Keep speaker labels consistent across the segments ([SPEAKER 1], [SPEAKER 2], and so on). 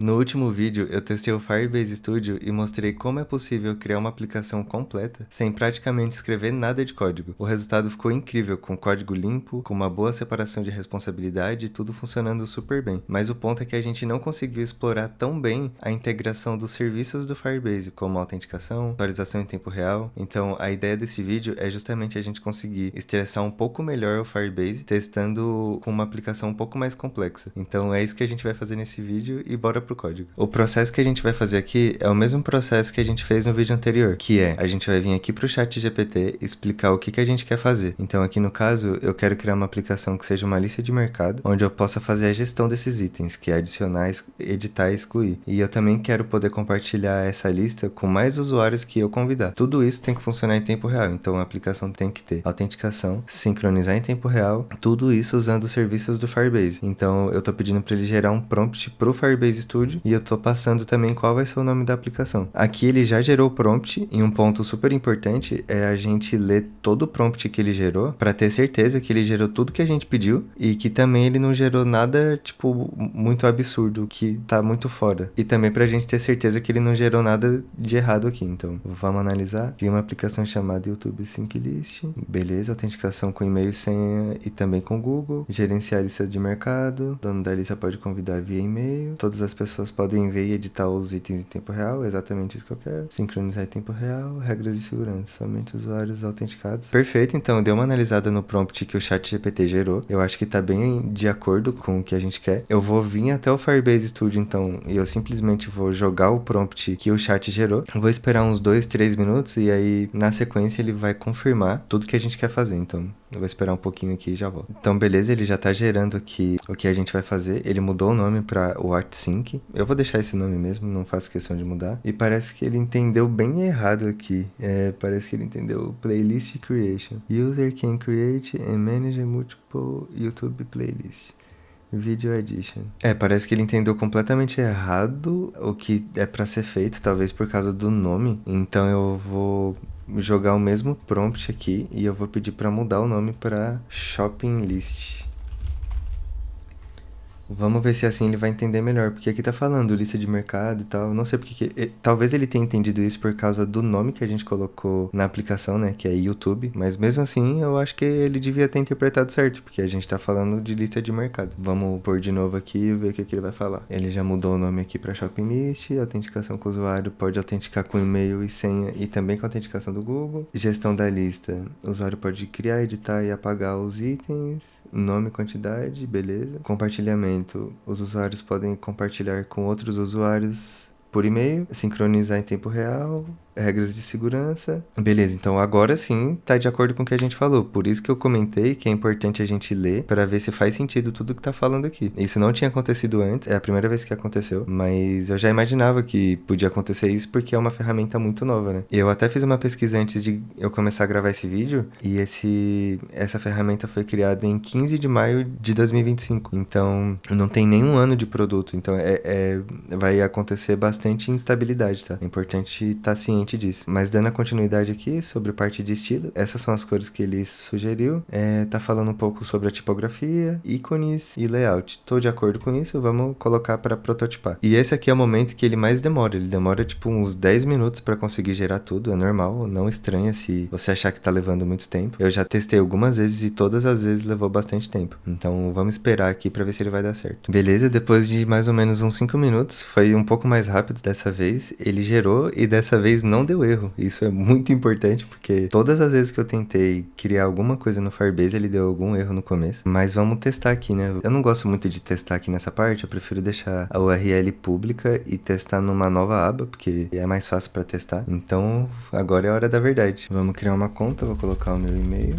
[SPEAKER 1] No último vídeo, eu testei o Firebase Studio e mostrei como é possível criar uma aplicação completa sem praticamente escrever nada de código. O resultado ficou incrível, com código limpo, com uma boa separação de responsabilidade e tudo funcionando super bem. Mas o ponto é que a gente não conseguiu explorar tão bem a integração dos serviços do Firebase, como autenticação, atualização em tempo real. Então, a ideia desse vídeo é justamente a gente conseguir estressar um pouco melhor o Firebase, testando com uma aplicação um pouco mais complexa. Então, é isso que a gente vai fazer nesse vídeo e bora pro código. O processo que a gente vai fazer aqui é o mesmo processo que a gente fez no vídeo anterior, que é, a gente vai vir aqui pro chat GPT explicar o que a gente quer fazer. Então aqui no caso, eu quero criar uma aplicação que seja uma lista de mercado, onde eu possa fazer a gestão desses itens, que é adicionar, editar e excluir. E eu também quero poder compartilhar essa lista com mais usuários que eu convidar. Tudo isso tem que funcionar em tempo real, então a aplicação tem que ter autenticação, sincronizar em tempo real, tudo isso usando os serviços do Firebase. Então eu tô pedindo para ele gerar um prompt pro Firebase Studio e eu tô passando também qual vai ser o nome da aplicação. Aqui ele já gerou o prompt e um ponto super importante é a gente ler todo o prompt que ele gerou para ter certeza que ele gerou tudo que a gente pediu e que também ele não gerou nada, tipo, muito absurdo, que tá muito fora. E também pra gente ter certeza que ele não gerou nada de errado aqui. Então, vamos analisar. Cria uma aplicação chamada YouTube Sync List. Beleza, autenticação com e-mail e senha e também com Google. Gerenciar a lista de mercado. O dono da lista pode convidar via e-mail. Todas as pessoas podem ver e editar os itens em tempo real, exatamente isso que eu quero. Sincronizar em tempo real, regras de segurança, somente usuários autenticados. Perfeito, então, dei uma analisada no prompt que o chat GPT gerou. Eu acho que tá bem de acordo com o que a gente quer. Eu vou vir até o Firebase Studio, então, e eu simplesmente vou jogar o prompt que o chat gerou. Vou esperar uns 2, 3 minutos e aí, na sequência, ele vai confirmar tudo que a gente quer fazer. Então, eu vou esperar um pouquinho aqui e já volto. Então, beleza, ele já tá gerando aqui o que a gente vai fazer. Ele mudou o nome para o ArtSync. Eu vou deixar esse nome mesmo, não faço questão de mudar. E parece que ele entendeu bem errado aqui. Parece que ele entendeu Playlist Creation. User can create and manage multiple YouTube playlists. Video Edition. Parece que ele entendeu completamente errado o que é pra ser feito, talvez por causa do nome. Então eu vou jogar o mesmo prompt aqui e eu vou pedir pra mudar o nome pra Shopping List. Vamos ver se assim ele vai entender melhor, porque aqui tá falando lista de mercado e tal, não sei porque talvez ele tenha entendido isso por causa do nome que a gente colocou na aplicação, né, que é YouTube, mas mesmo assim eu acho que ele devia ter interpretado certo, porque a gente tá falando de lista de mercado. Vamos pôr de novo aqui e ver o que ele vai falar. Ele já mudou o nome aqui pra Shopping List, autenticação com o usuário, pode autenticar com e-mail e senha e também com autenticação do Google. Gestão da lista, o usuário pode criar, editar e apagar os itens, nome e quantidade, beleza. Compartilhamento, os usuários podem compartilhar com outros usuários por e-mail, sincronizar em tempo real, regras de segurança. Beleza, então agora sim tá de acordo com o que a gente falou. Por isso que eu comentei que é importante a gente ler para ver se faz sentido tudo que tá falando aqui. Isso não tinha acontecido antes, é a primeira vez que aconteceu, mas eu já imaginava que podia acontecer isso porque é uma ferramenta muito nova, né? Eu até fiz uma pesquisa antes de eu começar a gravar esse vídeo e essa ferramenta foi criada em 15 de maio de 2025. Então, não tem nenhum ano de produto. Então, vai acontecer bastante instabilidade, tá? É importante estar ciente disso. Mas dando a continuidade aqui sobre parte de estilo, essas são as cores que ele sugeriu. Tá falando um pouco sobre a tipografia, ícones e layout. Tô de acordo com isso, vamos colocar para prototipar. E esse aqui é o momento que ele mais demora. Ele demora tipo uns 10 minutos para conseguir gerar tudo, é normal, não estranha se você achar que tá levando muito tempo. Eu já testei algumas vezes e todas as vezes levou bastante tempo. Então vamos esperar aqui para ver se ele vai dar certo. Beleza, depois de mais ou menos uns 5 minutos, foi um pouco mais rápido dessa vez, ele gerou e dessa vez não deu erro. Isso é muito importante porque todas as vezes que eu tentei criar alguma coisa no Firebase, ele deu algum erro no começo. Mas vamos testar aqui, né? Eu não gosto muito de testar aqui nessa parte, eu prefiro deixar a URL pública e testar numa nova aba, porque é mais fácil para testar. Então, agora é a hora da verdade. Vamos criar uma conta, vou colocar o meu e-mail.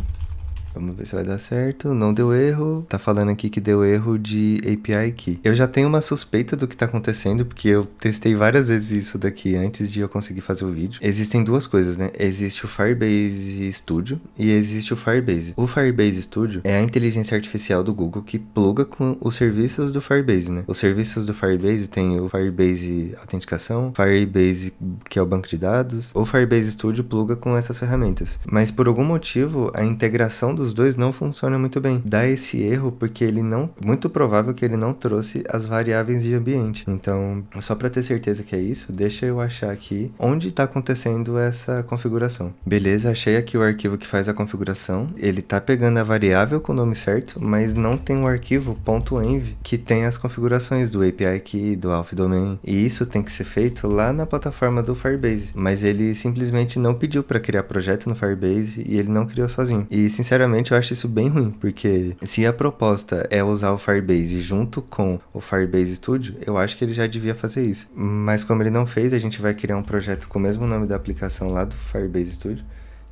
[SPEAKER 1] Vamos ver se vai dar certo. Não deu erro. Tá falando aqui que deu erro de API Key. Eu já tenho uma suspeita do que tá acontecendo, porque eu testei várias vezes isso daqui antes de eu conseguir fazer o vídeo. Existem duas coisas, né? Existe o Firebase Studio e existe o Firebase. O Firebase Studio é a inteligência artificial do Google que pluga com os serviços do Firebase, né? Os serviços do Firebase tem o Firebase Autenticação, Firebase, que é o banco de dados. O Firebase Studio pluga com essas ferramentas. Mas por algum motivo, a integração dos dois não funciona muito bem. Dá esse erro porque ele não... Muito provável que ele não trouxe as variáveis de ambiente. Então, só para ter certeza que é isso, deixa eu achar aqui onde está acontecendo essa configuração. Beleza, achei aqui o arquivo que faz a configuração. Ele tá pegando a variável com o nome certo, mas não tem um arquivo .env que tem as configurações do API Key, do Auth Domain. E isso tem que ser feito lá na plataforma do Firebase. Mas ele simplesmente não pediu para criar projeto no Firebase e ele não criou sozinho. E sinceramente eu acho isso bem ruim, porque se a proposta é usar o Firebase junto com o Firebase Studio, eu acho que ele já devia fazer isso. Mas como ele não fez, a gente vai criar um projeto com o mesmo nome da aplicação lá do Firebase Studio,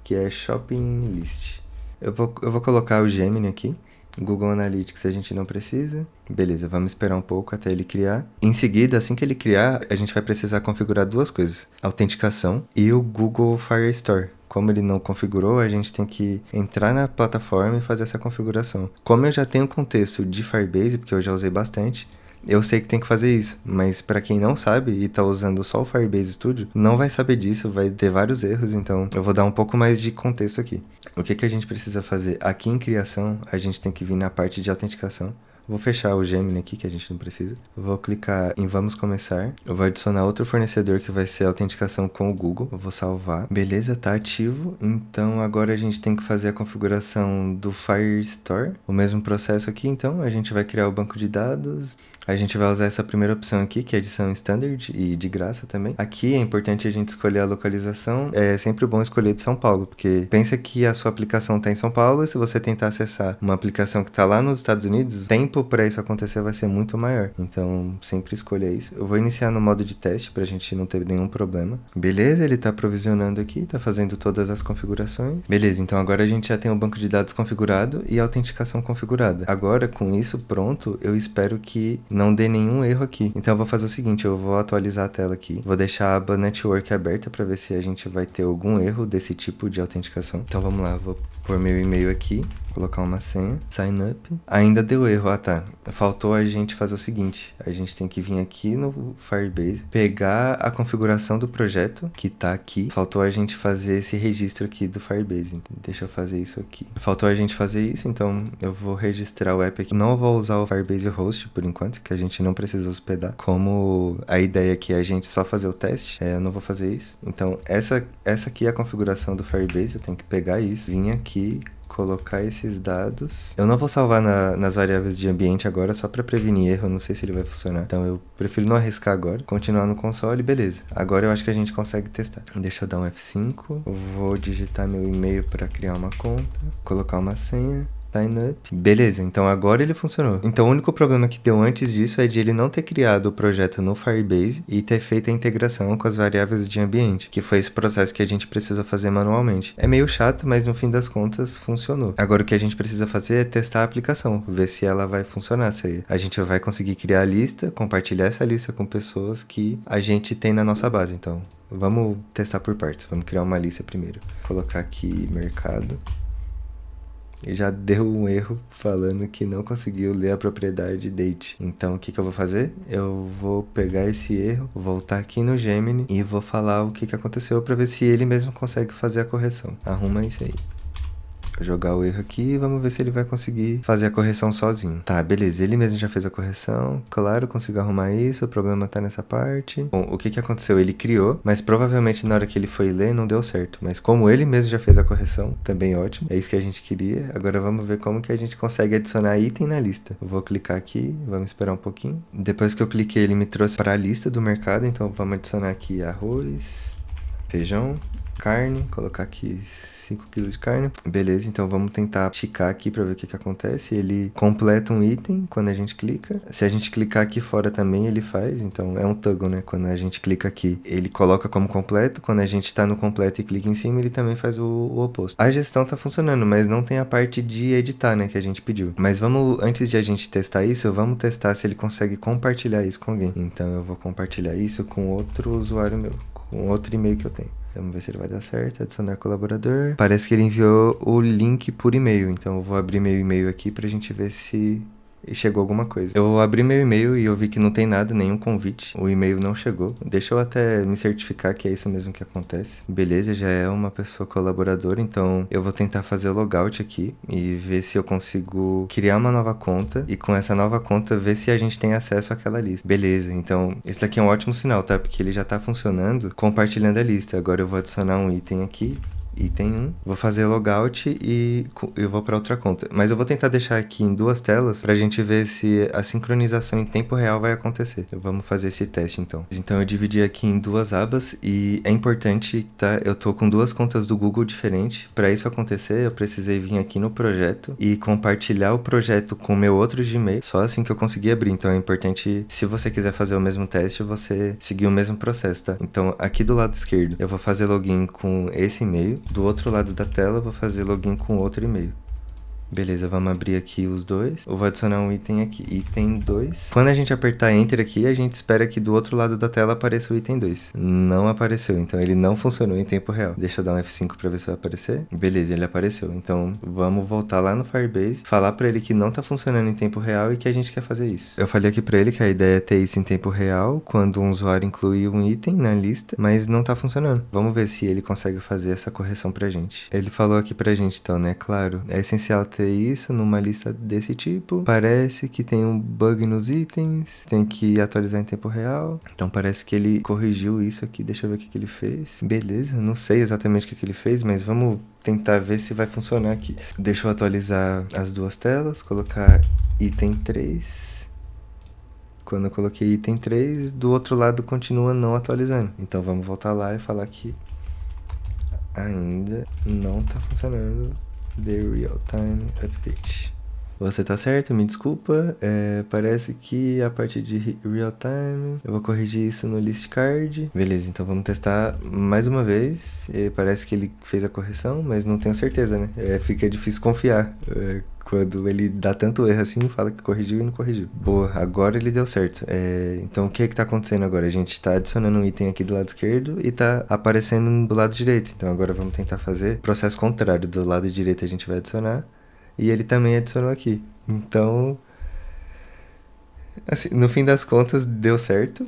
[SPEAKER 1] que é Shopping List. Eu vou colocar o Gemini aqui. Google Analytics a gente não precisa. Beleza, vamos esperar um pouco até ele criar. Em seguida, assim que ele criar, a gente vai precisar configurar duas coisas: autenticação e o Google Firestore. Como ele não configurou, a gente tem que entrar na plataforma e fazer essa configuração. Como eu já tenho contexto de Firebase, porque eu já usei bastante, eu sei que tem que fazer isso, mas para quem não sabe e tá usando só o Firebase Studio, não vai saber disso, vai ter vários erros, então eu vou dar um pouco mais de contexto aqui. O que a gente precisa fazer? Aqui em criação, a gente tem que vir na parte de autenticação. Vou fechar o Gemini aqui, que a gente não precisa. Vou clicar em Vamos Começar. Eu vou adicionar outro fornecedor que vai ser a autenticação com o Google. Eu vou salvar. Beleza, tá ativo. Então agora a gente tem que fazer a configuração do Firestore. O mesmo processo aqui, então. A gente vai criar o banco de dados. A gente vai usar essa primeira opção aqui, que é edição standard e de graça também. Aqui é importante a gente escolher a localização. É sempre bom escolher de São Paulo, porque pensa que a sua aplicação está em São Paulo e se você tentar acessar uma aplicação que está lá nos Estados Unidos, o tempo para isso acontecer vai ser muito maior. Então, sempre escolha isso. Eu vou iniciar no modo de teste para a gente não ter nenhum problema. Beleza, ele está provisionando aqui, está fazendo todas as configurações. Beleza, então agora a gente já tem o banco de dados configurado e a autenticação configurada. Agora, com isso pronto, eu espero que não dê nenhum erro aqui. Então eu vou fazer o seguinte, eu vou atualizar a tela aqui. Vou deixar a aba Network aberta para ver se a gente vai ter algum erro desse tipo de autenticação. Então vamos lá, vou pôr meu e-mail aqui, colocar uma senha, sign up. Ainda deu erro, tá. Faltou a gente fazer o seguinte, a gente tem que vir aqui no Firebase, pegar a configuração do projeto que tá aqui. Faltou a gente fazer esse registro aqui do Firebase. Deixa eu fazer isso aqui. Faltou a gente fazer isso, então eu vou registrar o app aqui. Não vou usar o Firebase Host por enquanto, que a gente não precisa hospedar. Como a ideia aqui é a gente só fazer o teste, eu não vou fazer isso. Então essa aqui é a configuração do Firebase, eu tenho que pegar isso, vir aqui, colocar esses dados. Eu não vou salvar nas variáveis de ambiente agora, só para prevenir erro, eu não sei se ele vai funcionar. Então eu prefiro não arriscar agora, continuar no console, beleza. Agora eu acho que a gente consegue testar. Deixa eu dar um F5, vou digitar meu e-mail para criar uma conta, colocar uma senha. Sign up. Beleza, então agora ele funcionou. Então o único problema que deu antes disso é de ele não ter criado o projeto no Firebase e ter feito a integração com as variáveis de ambiente, que foi esse processo que a gente precisou fazer manualmente. É meio chato, mas no fim das contas funcionou. Agora o que a gente precisa fazer é testar a aplicação, ver se ela vai funcionar, se a gente vai conseguir criar a lista, compartilhar essa lista com pessoas que a gente tem na nossa base. Então vamos testar por partes, vamos criar uma lista primeiro. Vou colocar aqui mercado. E já deu um erro falando que não conseguiu ler a propriedade date. Então, o que eu vou fazer? Eu vou pegar esse erro, voltar aqui no Gemini e vou falar o que aconteceu para ver se ele mesmo consegue fazer a correção. Arruma isso aí. Vou jogar o erro aqui e vamos ver se ele vai conseguir fazer a correção sozinho. Tá, beleza. Ele mesmo já fez a correção. Claro, consigo arrumar isso. O problema tá nessa parte. Bom, o que aconteceu? Ele criou, mas provavelmente na hora que ele foi ler não deu certo. Mas como ele mesmo já fez a correção, também ótimo. É isso que a gente queria. Agora vamos ver como que a gente consegue adicionar item na lista. Eu vou clicar aqui, vamos esperar um pouquinho. Depois que eu cliquei, ele me trouxe para a lista do mercado. Então vamos adicionar aqui arroz, feijão, carne. Colocar aqui 5 kg de carne. Beleza, então vamos tentar esticar aqui para ver o que acontece. Ele completa um item quando a gente clica. Se a gente clicar aqui fora também, ele faz. Então é um toggle, né? Quando a gente clica aqui, ele coloca como completo. Quando a gente tá no completo e clica em cima, ele também faz o oposto. A gestão tá funcionando, mas não tem a parte de editar, né? Que a gente pediu. Mas vamos, antes de a gente testar isso, vamos testar se ele consegue compartilhar isso com alguém. Então eu vou compartilhar isso com outro usuário meu, com outro e-mail que eu tenho. Vamos ver se ele vai dar certo. Adicionar colaborador. Parece que ele enviou o link por e-mail. Então eu vou abrir meu e-mail aqui pra gente ver se e chegou alguma coisa. Eu abri meu e-mail e eu vi que não tem nada, nenhum convite. O e-mail não chegou. Deixa eu até me certificar que é isso mesmo que acontece. Beleza, já é uma pessoa colaboradora, então eu vou tentar fazer logout aqui e ver se eu consigo criar uma nova conta e com essa nova conta ver se a gente tem acesso àquela lista. Beleza, então isso daqui é um ótimo sinal, tá? Porque ele já tá funcionando compartilhando a lista. Agora eu vou adicionar um item aqui. Item 1, vou fazer logout e eu vou para outra conta. Mas eu vou tentar deixar aqui em duas telas pra gente ver se a sincronização em tempo real vai acontecer. Vamos fazer esse teste então. Então eu dividi aqui em duas abas e é importante, tá? Eu tô com duas contas do Google diferentes. Para isso acontecer, eu precisei vir aqui no projeto e compartilhar o projeto com o meu outro Gmail. Só assim que eu consegui abrir. Então é importante, se você quiser fazer o mesmo teste, você seguir o mesmo processo, tá? Então aqui do lado esquerdo, eu vou fazer login com esse e-mail. Do outro lado da tela, eu vou fazer login com outro e-mail. Beleza, vamos abrir aqui os dois. Eu vou adicionar um item aqui, item 2. Quando a gente apertar Enter aqui, a gente espera que do outro lado da tela apareça o item 2. Não apareceu, então ele não funcionou em tempo real. Deixa eu dar um F5 pra ver se vai aparecer. Beleza, ele apareceu. Então vamos voltar lá no Firebase, falar pra ele que não tá funcionando em tempo real e que a gente quer fazer isso. Eu falei aqui pra ele que a ideia é ter isso em tempo real, quando um usuário incluir um item na lista, mas não tá funcionando. Vamos ver se ele consegue fazer essa correção pra gente. Ele falou aqui pra gente, então, né? Claro, é essencial ter isso numa lista desse tipo. Parece que tem um bug nos itens, tem que atualizar em tempo real. Então parece que ele corrigiu isso aqui. Deixa eu ver o que ele fez. Beleza, não sei exatamente o que ele fez, mas vamos tentar ver se vai funcionar aqui. Deixa eu atualizar as duas telas, colocar item 3. Quando eu coloquei item 3, do outro lado continua não atualizando. Então vamos voltar lá e falar que ainda não tá funcionando The Real Time Update. Você tá certo, me desculpa. Parece que a partir de Real Time eu vou corrigir isso no list card. Beleza, então vamos testar mais uma vez. Parece que ele fez a correção, mas não tenho certeza, né? Fica difícil confiar. Quando ele dá tanto erro assim, fala que corrigiu e não corrigiu. Boa, agora ele deu certo. Então o que tá acontecendo agora? A gente tá adicionando um item aqui do lado esquerdo e tá aparecendo do lado direito. Então agora vamos tentar fazer o processo contrário. Do lado direito a gente vai adicionar e ele também adicionou aqui. Então, assim, no fim das contas deu certo.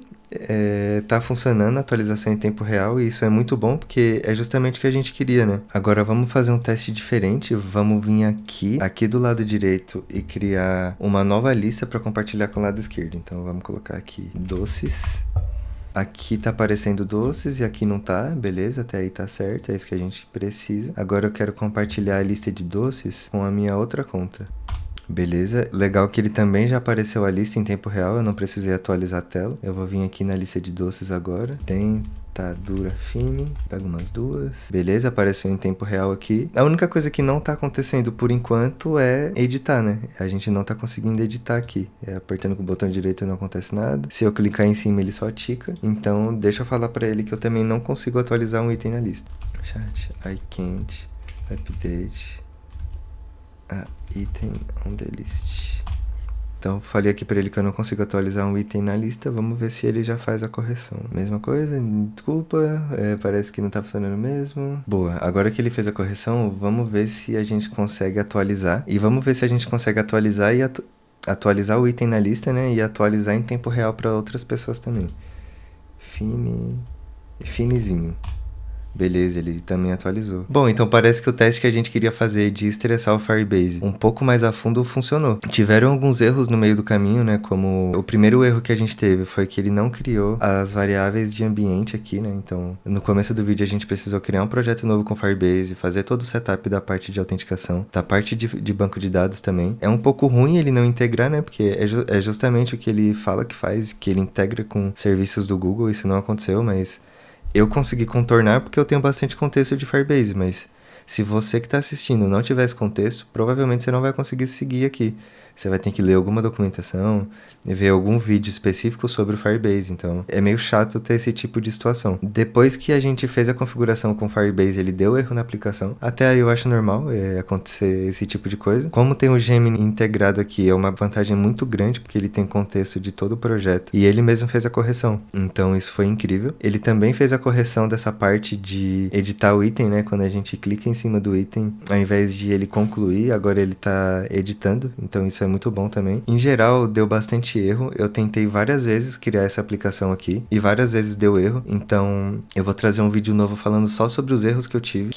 [SPEAKER 1] Tá funcionando a atualização em tempo real e isso é muito bom porque é justamente o que a gente queria, né? Agora vamos fazer um teste diferente, vamos vir aqui do lado direito e criar uma nova lista para compartilhar com o lado esquerdo. Então vamos colocar aqui doces. Aqui tá aparecendo doces e aqui não tá, beleza, até aí tá certo, é isso que a gente precisa. Agora eu quero compartilhar a lista de doces com a minha outra conta. Beleza, legal que ele também já apareceu a lista em tempo real, eu não precisei atualizar a tela. Eu vou vir aqui na lista de doces agora. Dentadura fine, pego umas duas. Beleza, apareceu em tempo real aqui. A única coisa que não tá acontecendo por enquanto é editar, né? A gente não tá conseguindo editar aqui. Apertando com o botão direito não acontece nada. Se eu clicar em cima ele só tica. Então deixa eu falar pra ele que eu também não consigo atualizar um item na lista. Chat, I can't update a item on the list. Então falei aqui pra ele que eu não consigo atualizar um item na lista. Vamos ver se ele já faz a correção. Mesma coisa, desculpa, parece que não tá funcionando mesmo. Boa, agora que ele fez a correção, vamos ver se a gente consegue atualizar. E vamos ver se a gente consegue atualizar e atualizar o item na lista, né? E atualizar em tempo real para outras pessoas também. Finezinho. Beleza, ele também atualizou. Bom, então parece que o teste que a gente queria fazer de estressar o Firebase um pouco mais a fundo funcionou. Tiveram alguns erros no meio do caminho, né? Como o primeiro erro que a gente teve foi que ele não criou as variáveis de ambiente aqui, né? Então, no começo do vídeo a gente precisou criar um projeto novo com Firebase, fazer todo o setup da parte de autenticação, da parte de banco de dados também. É um pouco ruim ele não integrar, né? Porque é justamente o que ele fala que faz, que ele integra com serviços do Google. Isso não aconteceu, mas eu consegui contornar porque eu tenho bastante contexto de Firebase, mas se você que está assistindo não tiver esse contexto, provavelmente você não vai conseguir seguir aqui. Você vai ter que ler alguma documentação e ver algum vídeo específico sobre o Firebase. Então, é meio chato ter esse tipo de situação. Depois que a gente fez a configuração com o Firebase, ele deu erro na aplicação. Até aí eu acho normal acontecer esse tipo de coisa. Como tem o Gemini integrado aqui, é uma vantagem muito grande, porque ele tem contexto de todo o projeto. E ele mesmo fez a correção. Então, isso foi incrível. Ele também fez a correção dessa parte de editar o item, né? Quando a gente clica em cima do item, ao invés de ele concluir, agora ele está editando. Então, isso isso é muito bom também. Em geral, deu bastante erro. Eu tentei várias vezes criar essa aplicação aqui e várias vezes deu erro. Então, eu vou trazer um vídeo novo falando só sobre os erros que eu tive,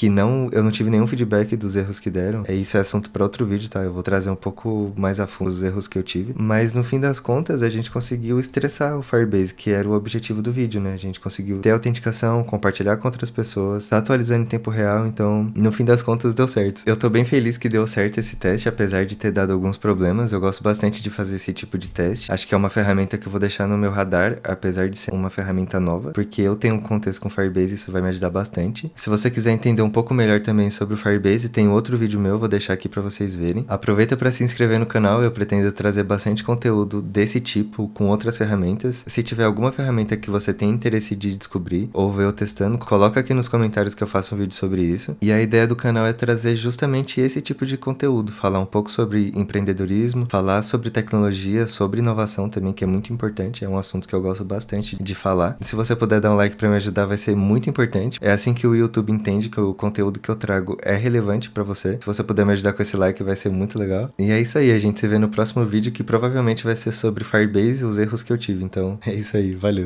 [SPEAKER 1] eu não tive nenhum feedback dos erros que deram. Isso é assunto para outro vídeo, tá? Eu vou trazer um pouco mais a fundo os erros que eu tive. Mas no fim das contas, a gente conseguiu estressar o Firebase, que era o objetivo do vídeo, né? A gente conseguiu ter autenticação, compartilhar com outras pessoas, tá atualizando em tempo real, então no fim das contas deu certo. Eu tô bem feliz que deu certo esse teste, apesar de ter dado alguns problemas. Eu gosto bastante de fazer esse tipo de teste. Acho que é uma ferramenta que eu vou deixar no meu radar, apesar de ser uma ferramenta nova, porque eu tenho um contexto com Firebase e isso vai me ajudar bastante. Se você quiser entender um pouco melhor também sobre o Firebase, tem outro vídeo meu, vou deixar aqui pra vocês verem. Aproveita pra se inscrever no canal, eu pretendo trazer bastante conteúdo desse tipo com outras ferramentas. Se tiver alguma ferramenta que você tem interesse de descobrir ou ver eu testando, coloca aqui nos comentários que eu faço um vídeo sobre isso. E a ideia do canal é trazer justamente esse tipo de conteúdo, falar um pouco sobre empreendedorismo, falar sobre tecnologia, sobre inovação também, que é muito importante, é um assunto que eu gosto bastante de falar. E se você puder dar um like pra me ajudar, vai ser muito importante. É assim que o YouTube entende que o conteúdo que eu trago é relevante pra você. Se você puder me ajudar com esse like, vai ser muito legal. E é isso aí, a gente se vê no próximo vídeo, que provavelmente vai ser sobre Firebase e os erros que eu tive. Então, é isso aí, valeu!